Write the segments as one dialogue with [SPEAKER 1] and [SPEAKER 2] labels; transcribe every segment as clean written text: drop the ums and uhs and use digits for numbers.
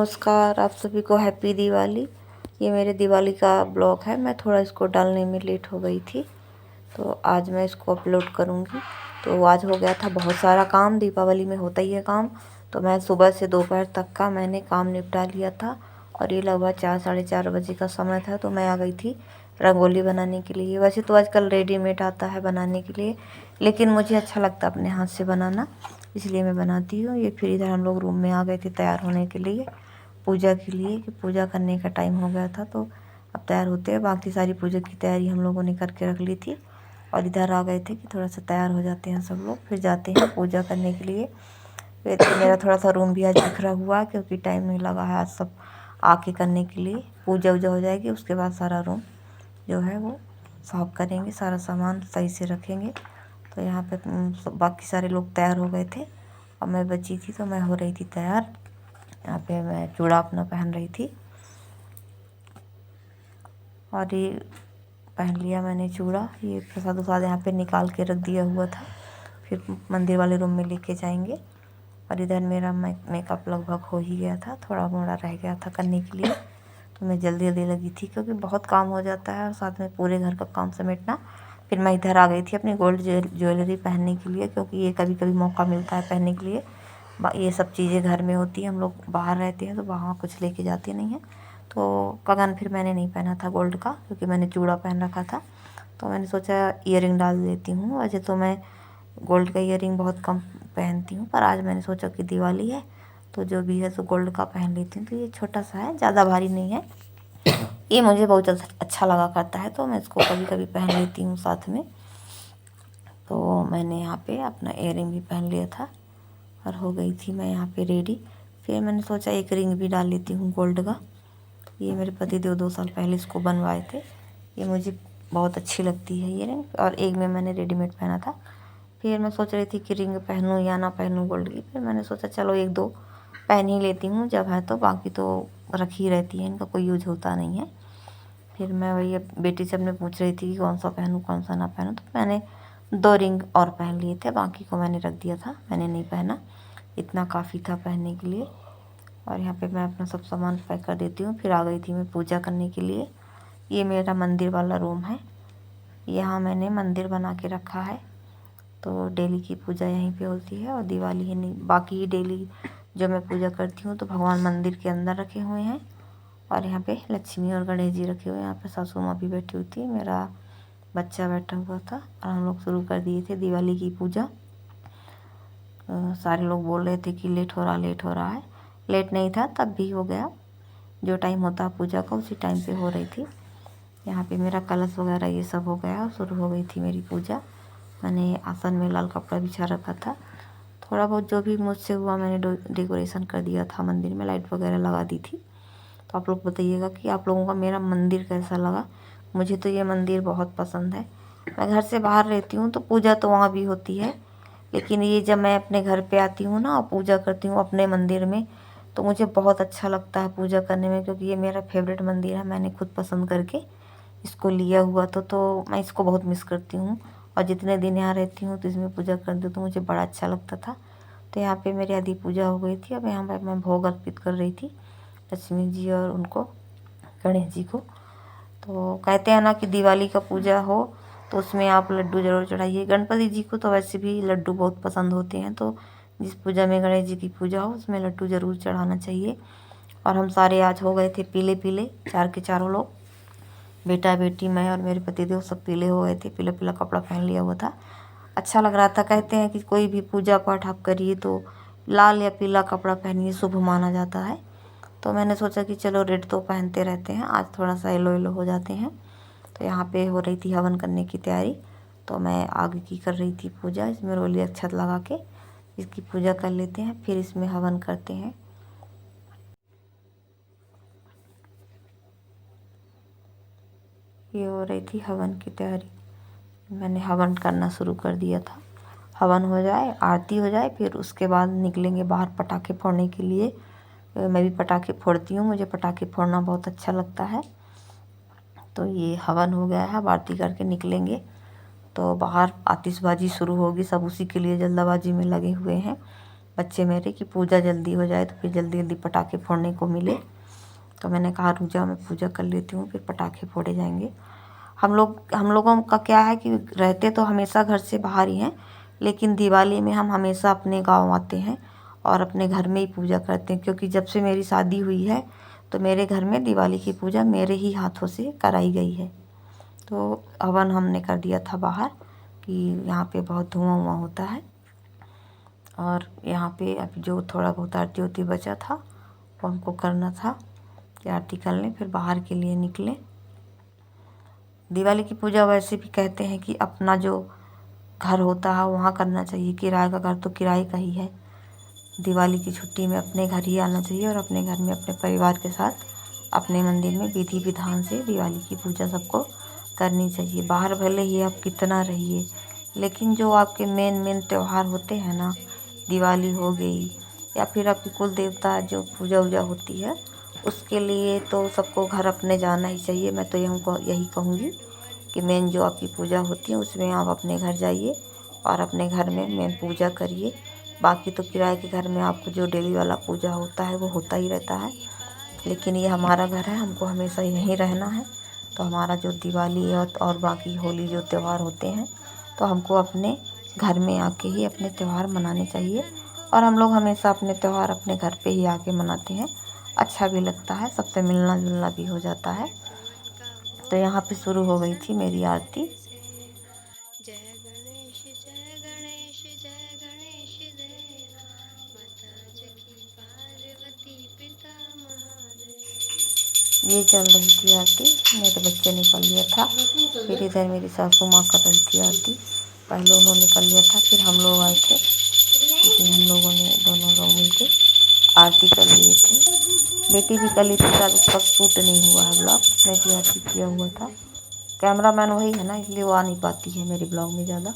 [SPEAKER 1] नमस्कार, आप सभी को हैप्पी दिवाली। ये मेरे दिवाली का ब्लॉग है। मैं थोड़ा इसको डालने में लेट हो गई थी, तो आज मैं इसको अपलोड करूँगी। तो आज हो गया था बहुत सारा काम, दीपावली में होता ही है काम। तो मैं सुबह से दोपहर तक का मैंने काम निपटा लिया था और ये लगभग 4 साढ़े 4 बजे का समय था। तो मैं आ गई थी रंगोली बनाने के लिए। वैसे तो आजकल रेडीमेड आता है बनाने के लिए, लेकिन मुझे अच्छा लगता है अपने हाथ से बनाना, इसलिए मैं बनाती हूँ। ये फिर इधर हम लोग रूम में आ गए थे तैयार होने के लिए, पूजा के लिए, कि पूजा करने का टाइम हो गया था। तो अब तैयार होते हैं। बाकी सारी पूजा की तैयारी हम लोगों ने करके रख ली थी और इधर आ गए थे कि थोड़ा सा तैयार हो जाते हैं सब लोग, फिर जाते हैं पूजा करने के लिए। वैसे मेरा थोड़ा सा रूम भी आज बिखरा हुआ है क्योंकि टाइम नहीं लगा है आज सब आके करने के लिए। पूजा वूजा हो जाएगी, उसके बाद सारा रूम जो है वो साफ करेंगे, सारा सामान सही से रखेंगे। तो यहाँ पे बाकी सारे लोग तैयार हो गए थे और मैं बची थी, तो मैं हो रही थी तैयार। यहाँ पे मैं चूड़ा अपना पहन रही थी और ये पहन लिया मैंने चूड़ा। ये प्रसाद वसाद यहाँ पे निकाल के रख दिया हुआ था, फिर मंदिर वाले रूम में लेके जाएंगे। और इधर मेरा मेकअप लगभग हो ही गया था, थोड़ा मोड़ा रह गया था करने के लिए। तो मैं जल्दी जल्दी लगी थी क्योंकि बहुत काम हो जाता है और साथ में पूरे घर का काम समेटना। फिर मैं इधर आ गई थी अपनी गोल्ड ज्वेलरी पहनने के लिए, क्योंकि ये कभी कभी मौका मिलता है पहनने के लिए। ये सब चीज़ें घर में होती हैं, हम लोग बाहर रहते हैं तो वहाँ कुछ लेके जाते नहीं हैं। तो कंगन फिर मैंने नहीं पहना था गोल्ड का, क्योंकि मैंने चूड़ा पहन रखा था। तो मैंने सोचा ईयरिंग डाल देती हूँ। वैसे तो मैं गोल्ड का ईयरिंग बहुत कम पहनती हूँ, पर आज मैंने सोचा कि दिवाली है तो जो भी है तो गोल्ड का पहन लेती हूँ। तो ये छोटा सा है, ज़्यादा भारी नहीं है। ये मुझे बहुत अच्छा लगा करता है, तो मैं इसको कभी कभी पहन लेती हूँ साथ में। तो मैंने यहाँ पे अपना ईयरिंग भी पहन लिया था और हो गई थी मैं यहाँ पे रेडी। फिर मैंने सोचा एक रिंग भी डाल लेती हूँ गोल्ड का। ये मेरे पति देव 2 साल पहले इसको बनवाए थे। ये मुझे बहुत अच्छी लगती है ये रिंग, और एक में मैंने रेडीमेड पहना था। फिर मैं सोच रही थी कि रिंग पहनूँ या ना पहनूँ गोल्ड की। फिर मैंने सोचा चलो एक दो पहन ही लेती हूँ जब है, तो बाकी तो रखी रहती है, इनका कोई यूज होता नहीं है। फिर मैं वही बेटी से अपने पूछ रही थी कि कौन सा पहनूँ कौन सा ना पहनूँ। तो मैंने 2 रिंग और पहन लिए थे, बाकी को मैंने रख दिया था, मैंने नहीं पहना, इतना काफ़ी था पहनने के लिए। और यहाँ पे मैं अपना सब सामान पैक कर देती हूँ। फिर आ गई थी मैं पूजा करने के लिए। ये मेरा मंदिर वाला रूम है, यहाँ मैंने मंदिर बना के रखा है। तो डेली की पूजा यहीं पे होती है, और दिवाली है नहीं, बाकी डेली जो मैं पूजा करती हूँ तो भगवान मंदिर के अंदर रखे हुए हैं। और यहाँ पे लक्ष्मी और गणेश जी रखे हुए हैं। यहाँ पे सासू माँ भी बैठी हुई थी, मेरा बच्चा बैठा हुआ था, और हम लोग शुरू कर दिए थे दिवाली की पूजा। सारे लोग बोल रहे थे कि लेट हो रहा है। लेट नहीं था, तब भी हो गया, जो टाइम होता है पूजा का उसी टाइम पे हो रही थी। यहाँ पे मेरा कलश वगैरह ये सब हो गया, शुरू हो गई थी मेरी पूजा। मैंने आसन में लाल कपड़ा बिछा रखा था। थोड़ा बहुत जो भी मुझसे हुआ मैंने डेकोरेशन कर दिया था, मंदिर में लाइट वगैरह लगा दी थी। तो आप लोग बताइएगा कि आप लोगों का मेरा मंदिर कैसा लगा। मुझे तो ये मंदिर बहुत पसंद है। मैं घर से बाहर रहती हूँ तो पूजा तो वहाँ भी होती है, लेकिन ये जब मैं अपने घर पे आती हूँ ना और पूजा करती हूँ अपने मंदिर में, तो मुझे बहुत अच्छा लगता है पूजा करने में, क्योंकि ये मेरा फेवरेट मंदिर है। मैंने खुद पसंद करके इसको लिया हुआ तो मैं इसको बहुत मिस करती हूँ। और जितने दिन यहाँ रहती हूँ तो इसमें पूजा करती हूँ तो मुझे बड़ा अच्छा लगता था। तो यहाँ पे मेरी आधी पूजा हो गई थी। अब यहाँ पर मैं भोग अर्पित कर रही थी लक्ष्मी जी और उनको, गणेश जी को। तो कहते हैं ना कि दिवाली का पूजा हो तो उसमें आप लड्डू ज़रूर चढ़ाइए। गणपति जी को तो वैसे भी लड्डू बहुत पसंद होते हैं, तो जिस पूजा में गणेश जी की पूजा हो उसमें लड्डू ज़रूर चढ़ाना चाहिए। और हम सारे आज हो गए थे पीले पीले, 4 के चारों लोग, बेटा बेटी मैं और मेरे पतिदेव सब पीले हो गए थे, पीला पीला कपड़ा पहन लिया हुआ था, अच्छा लग रहा था। कहते हैं कि कोई भी पूजा पाठ आप करिए तो लाल या पीला कपड़ा पहनिए, शुभ माना जाता है। तो मैंने सोचा कि चलो रेड तो पहनते रहते हैं, आज थोड़ा सा येलो येलो हो जाते हैं। तो यहाँ पे हो रही थी हवन करने की तैयारी, तो मैं आगे की कर रही थी पूजा। इसमें रोली अक्षत लगा के इसकी पूजा कर लेते हैं, फिर इसमें हवन करते हैं। ये हो रही थी हवन की तैयारी, मैंने हवन करना शुरू कर दिया था। हवन हो जाए, आरती हो जाए, फिर उसके बाद निकलेंगे बाहर पटाखे फोड़ने के लिए। मैं भी पटाखे फोड़ती हूँ, मुझे पटाखे फोड़ना बहुत अच्छा लगता है। तो ये हवन हो गया है, अब आरती करके निकलेंगे तो बाहर आतिशबाजी शुरू होगी, सब उसी के लिए जल्दबाजी में लगे हुए हैं। बच्चे मेरे की पूजा जल्दी हो जाए तो फिर जल्दी जल्दी पटाखे फोड़ने को मिले। तो मैंने कहा रुक जाओ, मैं पूजा कर लेती हूँ, फिर पटाखे फोड़े जाएंगे। हम लोगों का क्या है कि रहते तो हमेशा घर से बाहर ही हैं, लेकिन दिवाली में हम हमेशा अपने गांव आते हैं और अपने घर में ही पूजा करते हैं। क्योंकि जब से मेरी शादी हुई है तो मेरे घर में दिवाली की पूजा मेरे ही हाथों से कराई गई है। तो हवन हमने कर दिया था बाहर कि यहाँ पे बहुत धुआं होता है, और यहाँ पे अब जो थोड़ा बहुत आरती उरती बचा था वो हमको करना था कि आरती कर लें, फिर बाहर के लिए निकले। दिवाली की पूजा वैसे भी कहते हैं कि अपना जो घर होता है वहाँ करना चाहिए, किराए का घर तो किराए का ही है। दिवाली की छुट्टी में अपने घर ही आना चाहिए और अपने घर में अपने परिवार के साथ अपने मंदिर में विधि विधान से दिवाली की पूजा सबको करनी चाहिए। बाहर भले ही आप कितना रहिए, लेकिन जो आपके मेन त्यौहार होते हैं ना, दिवाली हो गई या फिर आपकी कुल देवता जो पूजा वूजा होती है, उसके लिए तो सबको घर अपने जाना ही चाहिए। मैं तो यही कहूँगी कि मेन जो आपकी पूजा होती है उसमें आप अपने घर जाइए और अपने घर में मेन पूजा करिए। बाकी तो किराए के घर में आपको जो डेली वाला पूजा होता है वो होता ही रहता है, लेकिन ये हमारा घर है, हमको हमेशा यहीं रहना है। तो हमारा जो दिवाली है और बाकी होली जो त्यौहार होते हैं, तो हमको अपने घर में आके ही अपने त्यौहार मनाने चाहिए। और हम लोग हमेशा अपने त्यौहार अपने घर पे ही आके मनाते हैं, अच्छा भी लगता है, सबसे मिलना जुलना भी हो जाता है। तो यहाँ पे शुरू हो गई थी मेरी आरती।
[SPEAKER 2] जय गणेश जय गणेश जय गणेश देवा, माता जगी पार्वती पिता महादेव।
[SPEAKER 1] ये चल रही थी आरती, मेरे बच्चे ने कर लिया था। फिर इधर मेरी सासू माँ कर रही थी आरती। पहले उन्होंने कर लिया था, फिर हम लोग आए थे, फिर हम लोगों ने दोनों लोग मिलके आरती कर लिए थे। बेटी भी कर ली थी, शायद उसका शूट नहीं हुआ है ब्लॉग, उसने भी आरती किया हुआ था। कैमरामैन वही है ना, इसलिए वो आ नहीं पाती है मेरे ब्लॉग में ज़्यादा।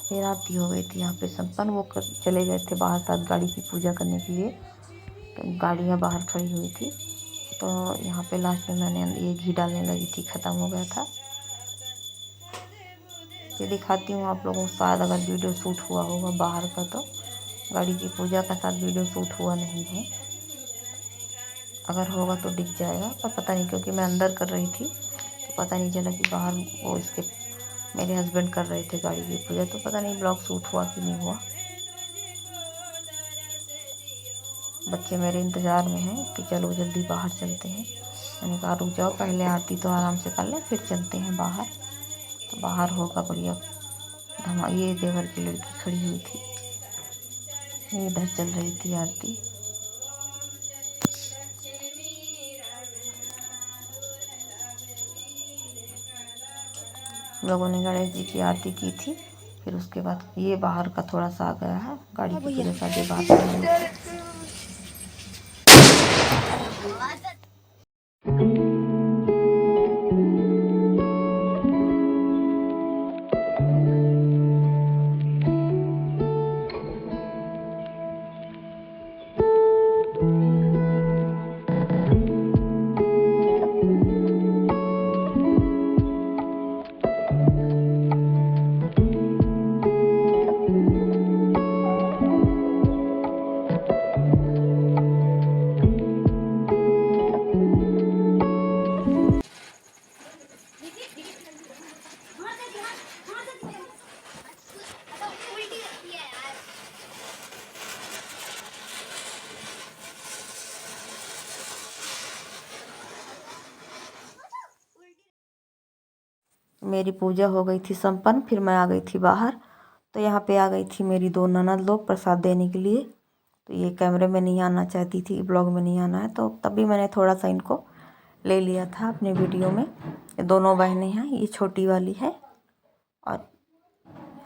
[SPEAKER 1] फिर आरती हो गई थी यहाँ पे संपन्न। वो चले गए थे बाहर साथ गाड़ी की पूजा करने के लिए, तो गाड़ियाँ बाहर खड़ी हुई थी। तो यहाँ पे लास्ट में मैंने ये घी डालने लगी थी, ख़त्म हो गया था। ये दिखाती हूँ आप लोगों को, शायद अगर वीडियो शूट हुआ होगा बाहर का, तो गाड़ी की पूजा का साथ वीडियो शूट हुआ नहीं है। अगर होगा तो दिख जाएगा, पर पता नहीं, क्योंकि मैं अंदर कर रही थी तो पता नहीं चला कि बाहर वो इसके मेरे हस्बैंड कर रहे थे गाड़ी की पूजा, तो पता नहीं ब्लॉग शूट हुआ कि नहीं हुआ। बच्चे मेरे इंतज़ार में हैं कि चलो जल्दी बाहर चलते हैं। मैंने कहा रुक जाओ, पहले आरती तो आराम से कर लें, फिर चलते हैं बाहर। तो बाहर होगा बढ़िया ये देवर की लड़की खड़ी हुई थी, ये इधर चल रही थी आरती। हम लोगों ने गणेश जी की आरती की थी, फिर उसके बाद ये बाहर का थोड़ा सा आ गया है, गाड़ी की पूजा शादी बाहर कर रही थी। मेरी पूजा हो गई थी संपन्न, फिर मैं आ गई थी बाहर। तो यहाँ पे आ गई थी मेरी दो ननद लोग प्रसाद देने के लिए। तो ये कैमरे में नहीं आना चाहती थी, ब्लॉग में नहीं आना है, तो तभी मैंने थोड़ा सा इनको ले लिया था अपने वीडियो में। ये दोनों बहनें हैं, ये छोटी वाली है और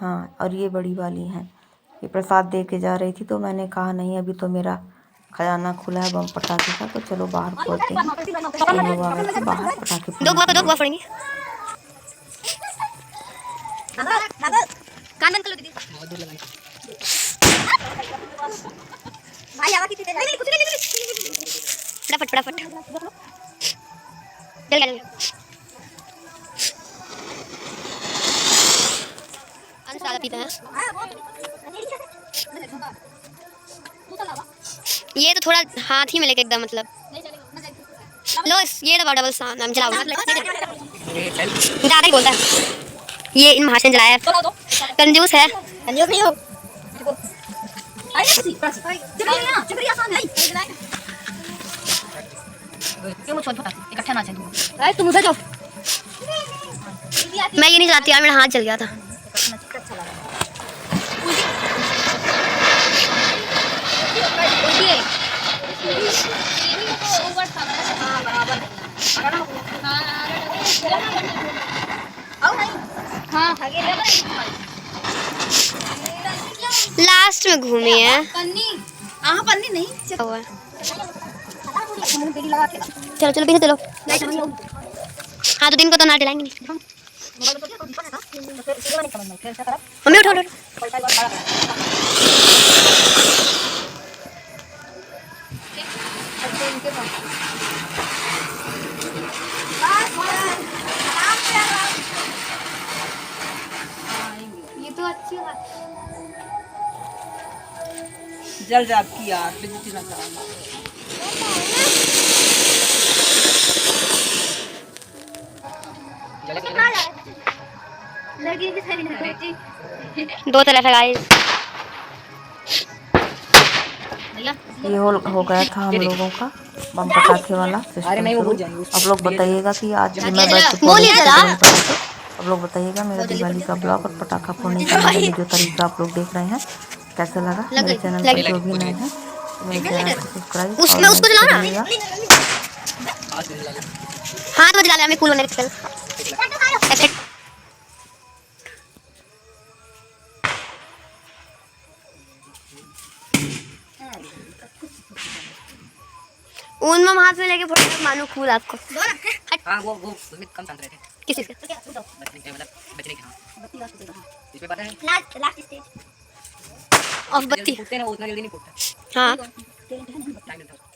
[SPEAKER 1] हाँ, और ये बड़ी वाली हैं। ये प्रसाद दे के जा रही थी, तो मैंने कहा नहीं, अभी तो मेरा खजाना खुला है बम पटाखे का, तो चलो बाहर फोड़ते हैं। ये लोग आ गए थे बाहर पटाखे फोड़ने।
[SPEAKER 2] कान बंद कर लो दीदी। बहुत दूर लगाई भाई, आवाज कितनी देर है? कुछ नहीं, फटाफट चल चल। अंश सारा पीता है। ये तो थोड़ा हाथ ही में लेके एकदम मतलब लो ये दबाओ डबल साउंड हम चलाओ ज़्यादा ही बोलता है ये इन महाशय ने जलाया है कंजूस है कंजूस नहीं हो तुम उधर जाओ मैं ये नहीं चलाती यार मेरा हाथ जल गया था लास्ट में घूमी है
[SPEAKER 3] पन्नी नहीं
[SPEAKER 2] चलो चलो पीछे चलो हाँ तो दिन को तो ना डिलाएंगे नहीं मम्मी उठो ये तो अच्छी बात
[SPEAKER 3] जल जाती यार बिजली ना चलाना
[SPEAKER 2] दो तरफ है गाइस
[SPEAKER 1] ये हो गया था हम लोगों का बम पटाखे वाला सिस्टम शुरू। आप लोग बताइएगा कि आज मैं बैठ के
[SPEAKER 2] बोलिए जरा।
[SPEAKER 1] आप लोग बताइएगा मेरा दिवाली का ब्लॉग और पटाखा फोड़ने का मेरा जो तरीका आप लोग देख रहे हैं कैसे लगा। मेरे चैनल पर जो भी नए हैं मेरे चैनल को सब्सक्राइब
[SPEAKER 2] उसमें उसको जलाना हाथ में जला हमें कूल होने के उनमें हाथ में लेके फोटो मानो कूल आपको
[SPEAKER 3] हां वो उसमें कम शांत रहे थे
[SPEAKER 2] किस चीज का
[SPEAKER 3] बचने के मतलब बचने के हां इस पे पता है
[SPEAKER 2] लास्ट स्टेज ऑफ बत्ती
[SPEAKER 3] फूटते ना उतना जल्दी नहीं फूटता
[SPEAKER 2] हाँ
[SPEAKER 3] टाइम लगता है